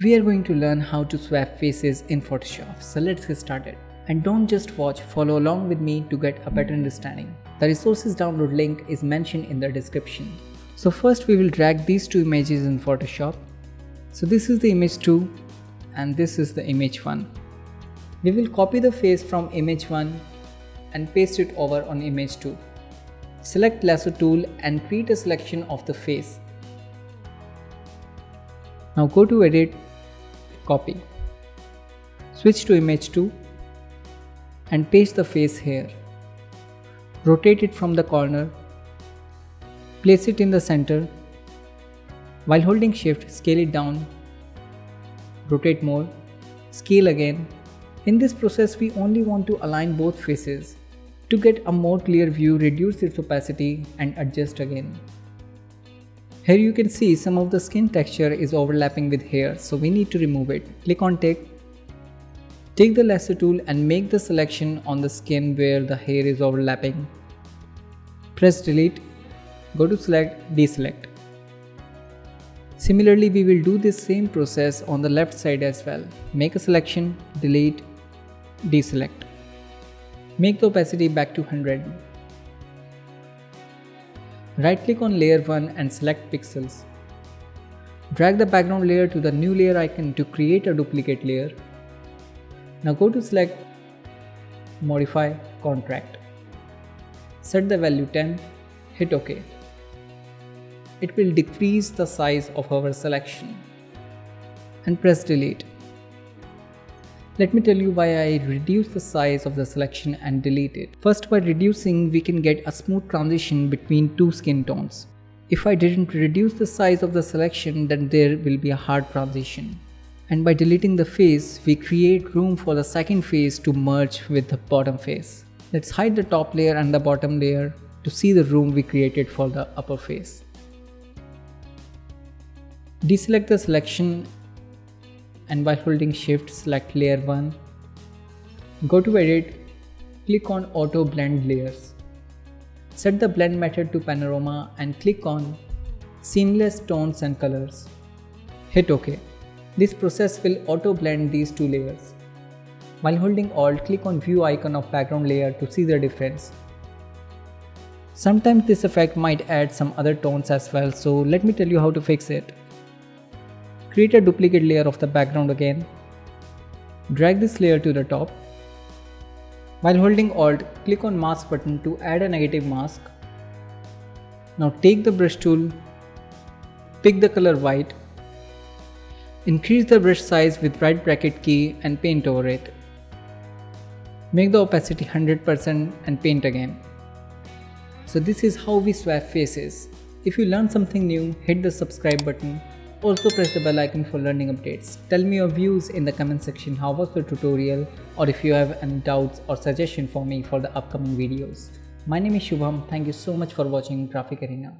We are going to learn how to swap faces in Photoshop. So let's get started. And don't just watch, follow along with me to get a better understanding. The resources download link is mentioned in the description. So first we will drag these two images in Photoshop. So this is the image 2 and this is the image 1. We will copy the face from image 1 and paste it over on image 2. Select lasso tool and create a selection of the face. Now go to edit, copy. Switch to image 2 and paste the face here. Rotate it from the corner. Place it in the center. While holding shift, scale it down. Rotate more. Scale again. In this process, we only want to align both faces. To get a more clear view, reduce its opacity and adjust again. Here you can see some of the skin texture is overlapping with hair, so we need to remove it. Click on take. Take the lasso tool and make the selection on the skin where the hair is overlapping. Press delete. Go to select, deselect. Similarly, we will do this same process on the left side as well. Make a selection, delete, deselect. Make the opacity back to 100. Right click on layer 1 and select pixels. Drag the background layer to the new layer icon to create a duplicate layer. Now go to select, modify, contract. Set the value 10, hit OK. It will decrease the size of our selection. And press delete. Let me tell you why I reduce the size of the selection and delete it. First, by reducing, we can get a smooth transition between two skin tones. If I didn't reduce the size of the selection, then there will be a hard transition. And by deleting the face, we create room for the second face to merge with the bottom face. Let's hide the top layer and the bottom layer to see the room we created for the upper face. Deselect the selection and while holding shift, select layer 1. Go to edit, click on auto blend layers. Set the blend method to panorama and click on seamless tones and colors. Hit OK. This process will auto blend these two layers. While holding alt, click on view icon of background layer to see the difference. Sometimes this effect might add some other tones as well, so let me tell you how to fix it. Create a duplicate layer of the background again. Drag this layer to the top. While holding alt, click on mask button to add a negative mask. Now take the brush tool, pick the color white, increase the brush size with right bracket key and paint over it. Make the opacity 100% and paint again. So this is how we swap faces. If you learned something new, hit the subscribe button. Also press the bell icon for learning updates. Tell me your views in the comment section. How was the tutorial, or if you have any doubts or suggestion for me for the upcoming videos. My name is Shubham. Thank you so much for watching Graphic Arena.